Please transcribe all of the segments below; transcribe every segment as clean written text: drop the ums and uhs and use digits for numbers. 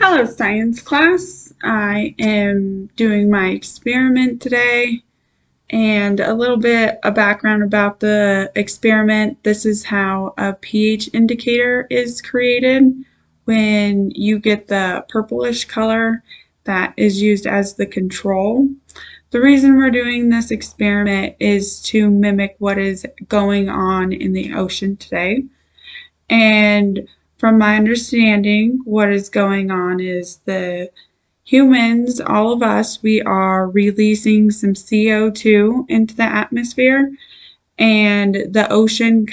Hello, science class. I am doing my experiment today and a little bit of background about the experiment. This is how a pH indicator is created when you get the purplish color that is used as the control. The reason we're doing this experiment is to mimic what is going on in the ocean today. And from my understanding, what is going on is the humans, all of us, we are releasing some CO2 into the atmosphere, and the ocean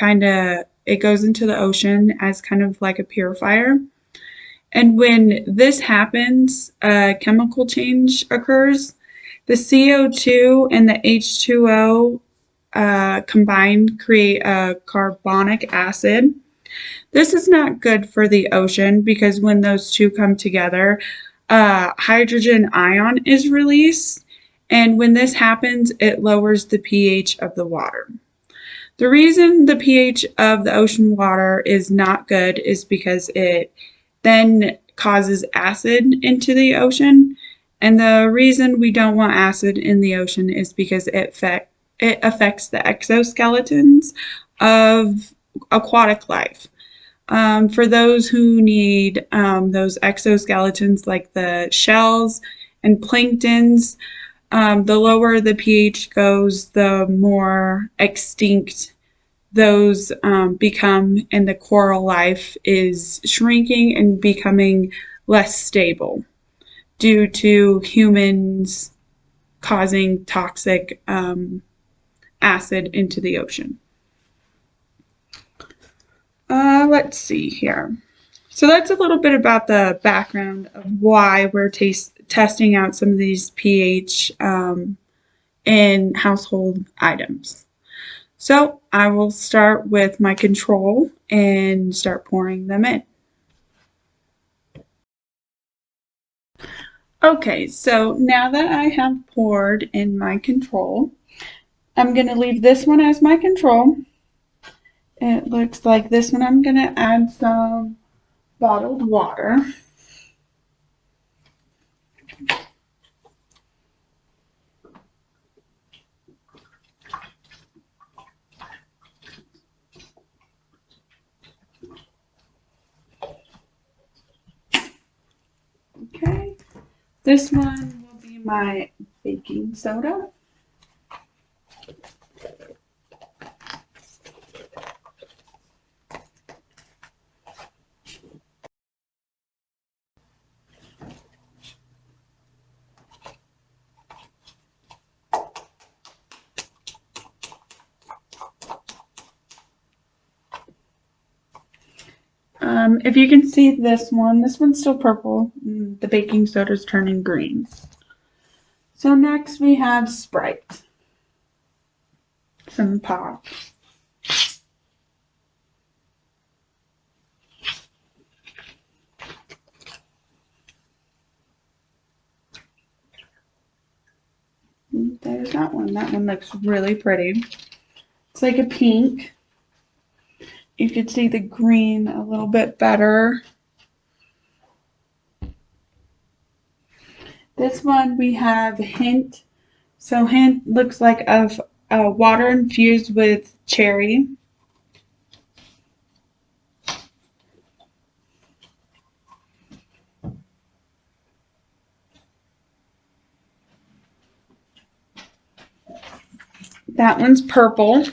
it goes into the ocean as kind of like a purifier. And when this happens, a chemical change occurs. The CO2 and the H2O combined create a carbonic acid. This is not good for the ocean because when those two come together, hydrogen ion is released, and when this happens, it lowers the pH of the water. The reason the pH of the ocean water is not good is because it then causes acid into the ocean, and the reason we don't want acid in the ocean is because it affects the exoskeletons of aquatic life. For those who need those exoskeletons like the shells and planktons, the lower the pH goes, the more extinct those become, and the coral life is shrinking and becoming less stable due to humans causing toxic acid into the ocean. Let's see here. So that's a little bit about the background of why we're testing out some of these pH in household items. So I will start with my control and start pouring them in. Okay, so now that I have poured in my control, I'm going to leave this one as my control. It looks like this one I'm going to add some bottled water. Okay, this one will be my baking soda. If you can see this one's still purple. The baking soda is turning green. So next we have Sprite. Some pop. There's that one. That one looks really pretty. It's like a pink. You could see the green a little bit better. This one we have Hint. So Hint looks like a water infused with cherry. That one's purple.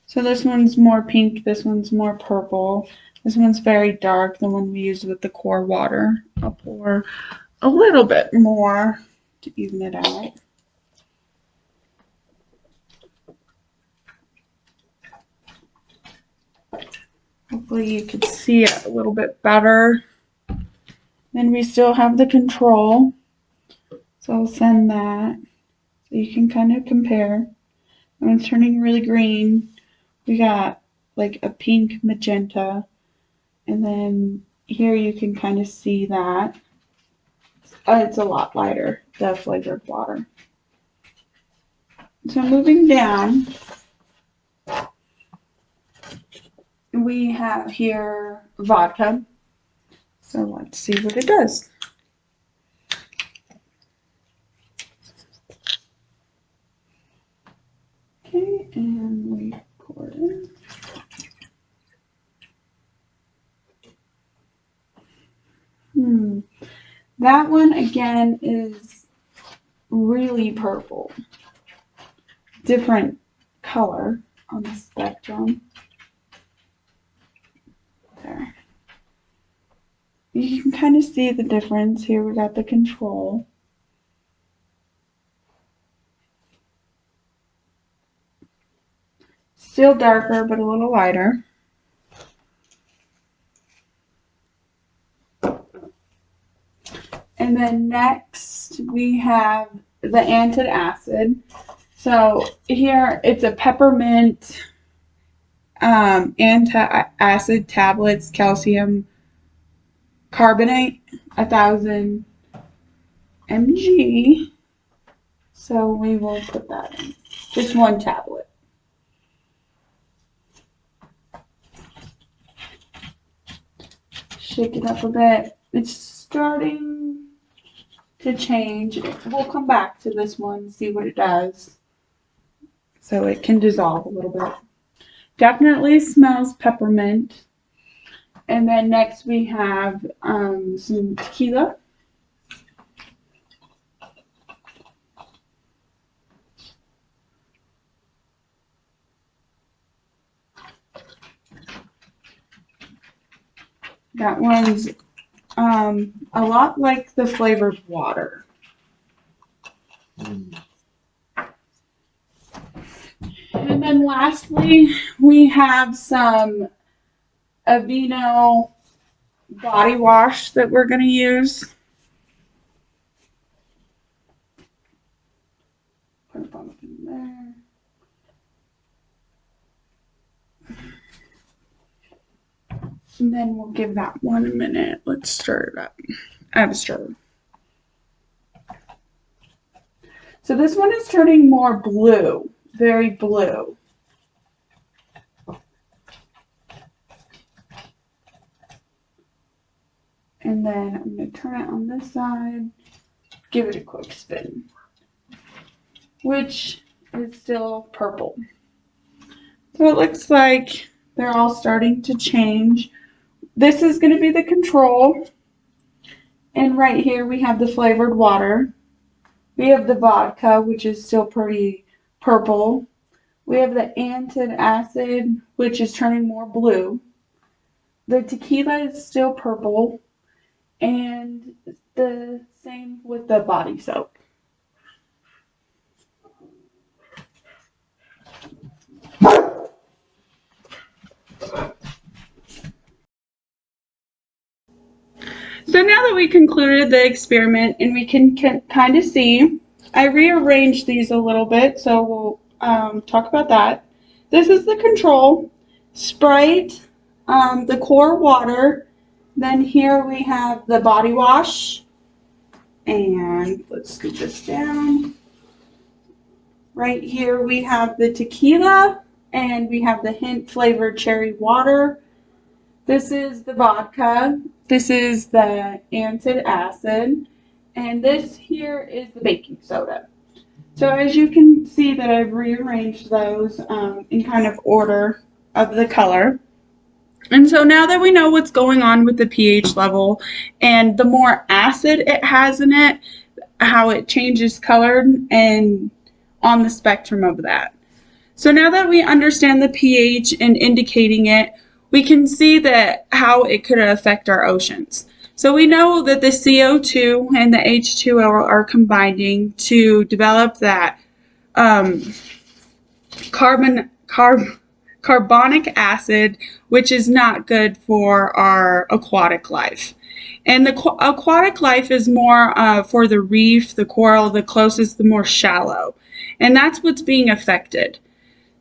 So this one's more pink, this one's more purple. This one's very dark, the one we used with the core water. I'll pour a little bit more to even it out. Hopefully you can see it a little bit better. Then we still have the control. So I'll send that so you can kind of compare. When it's turning really green, we got like a pink magenta. And then here you can kind of see that. It's a lot lighter, the flavored water. So moving down, we have here vodka. So let's see what it does. Okay, and we pour it in. That one again is really purple. Different color on the spectrum. There. You can kind of see the difference. Here we got the control. Still darker, but a little lighter. And then next we have the antacid. So here it's a peppermint antacid tablets, calcium carbonate, 1,000 mg. So we will put that in. Just one tablet. Shake it up a bit. It's starting to change. We'll come back to this one, see what it does. So it can dissolve a little bit. Definitely smells peppermint. And then next we have some tequila. That one's a lot like the flavored water. And then lastly, we have some Aveeno body wash that we're going to use. Put a bump in there. And then we'll give that 1 minute. Let's stir it up. I have a stirrer. So this one is turning more blue, very blue. And then I'm going to turn it on this side, give it a quick spin, which is still purple. So it looks like they're all starting to change. This is going to be the control. And right here we have the flavored water. We have the vodka, which is still pretty purple. We have the antacid, which is turning more blue. The tequila is still purple. And the same with the body soap. So now that we concluded the experiment and we can kind of see, I rearranged these a little bit, so we'll talk about that. This is the control, Sprite, the core water, then here we have the body wash, and let's scoop this down. Right here we have the tequila, and we have the hint flavored cherry water. This is the vodka. This is the antacid. And this here is the baking soda. So as you can see that I've rearranged those in kind of order of the color. And so now that we know what's going on with the pH level and the more acid it has in it, how it changes color and on the spectrum of that. So now that we understand the pH and indicating it, we can see that how it could affect our oceans. So we know that the CO2 and the H2O are combining to develop that carbonic acid, which is not good for our aquatic life. And the aquatic life is more for the reef, the coral, the closest, the more shallow. And that's what's being affected.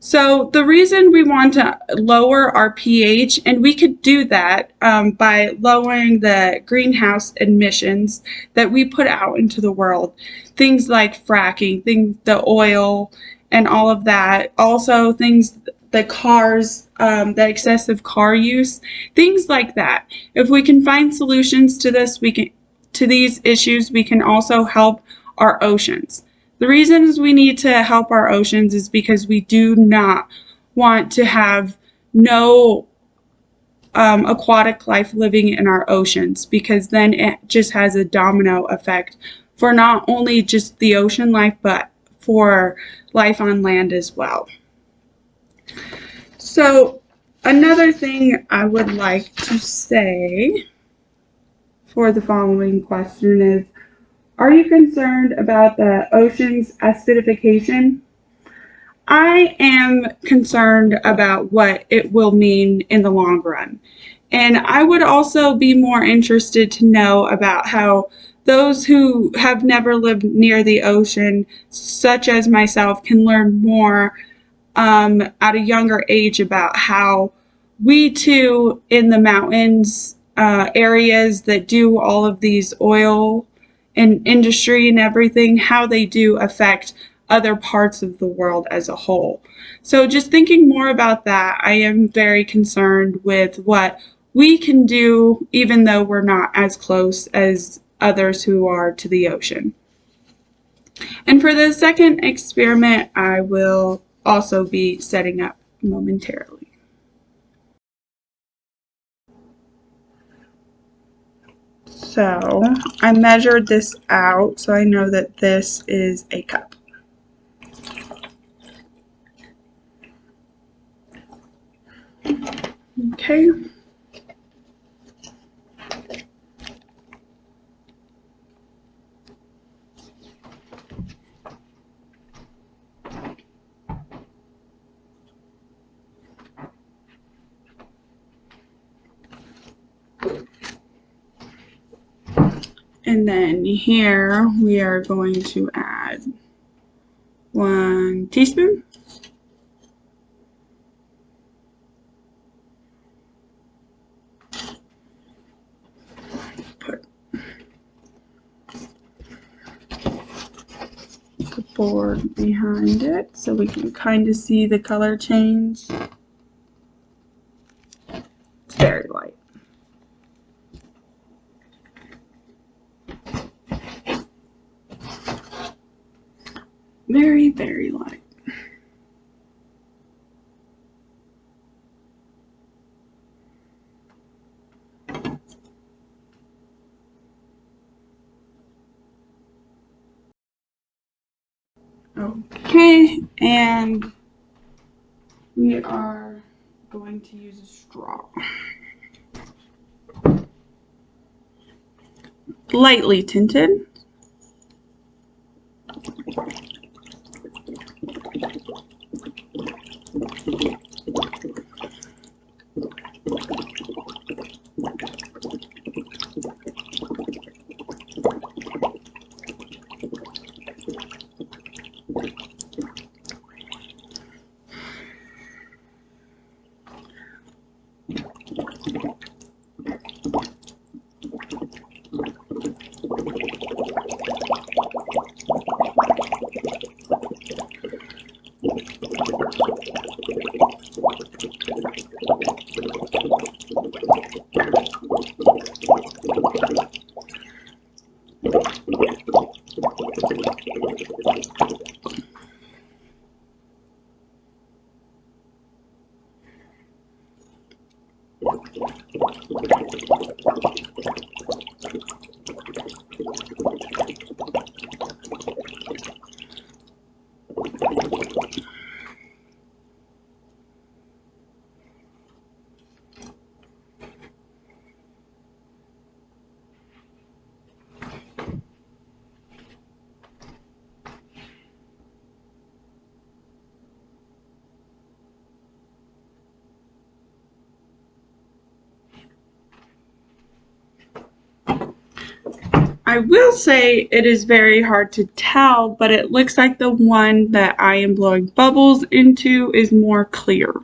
So the reason we want to lower our pH, and we could do that by lowering the greenhouse emissions that we put out into the world. Things like fracking, the oil, and all of that. Also things the cars, the excessive car use, things like that. If we can find solutions to these issues, we can also help our oceans. The reasons we need to help our oceans is because we do not want to have no aquatic life living in our oceans, because then it just has a domino effect for not only just the ocean life, but for life on land as well. So another thing I would like to say for the following question is, are you concerned about the ocean's acidification? I am concerned about what it will mean in the long run. And I would also be more interested to know about how those who have never lived near the ocean, such as myself, can learn more at a younger age about how we too, in the mountains areas that do all of these oil and industry and everything, how they do affect other parts of the world as a whole. So just thinking more about that, I am very concerned with what we can do, even though we're not as close as others who are to the ocean. And for the second experiment, I will also be setting up momentarily. So I measured this out, so I know that this is a cup. Okay. And then here we are going to add 1 teaspoon. Put the board behind it so we can kind of see the color change. It's very light. Very, very light. Okay, and we are going to use a straw. Lightly tinted. I will say it is very hard to tell, but it looks like the one that I am blowing bubbles into is more clear.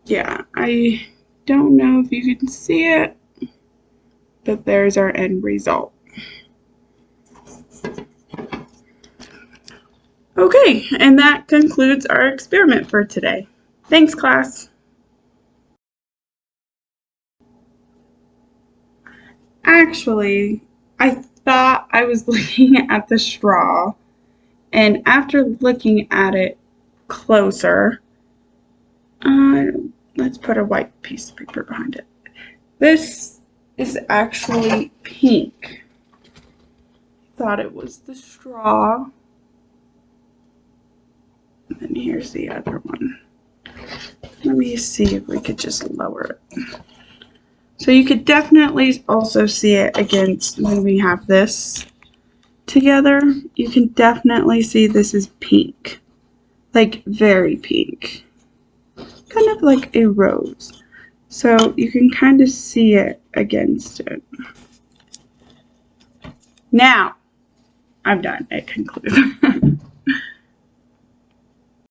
yeah, I don't know if you can see it, but there's our end result. Okay, and that concludes our experiment for today. Thanks, class. Actually, I thought I was looking at the straw, and after looking at it closer, uh, let's put a white piece of paper behind it. This is actually pink. Thought it was the straw. And then here's the other one. Let me see if we could just lower it. So you could definitely also see it against when we have this together. You can definitely see this is pink. Like very pink. Kind of like a rose. So you can kind of see it against it. Now, I'm done. It concludes.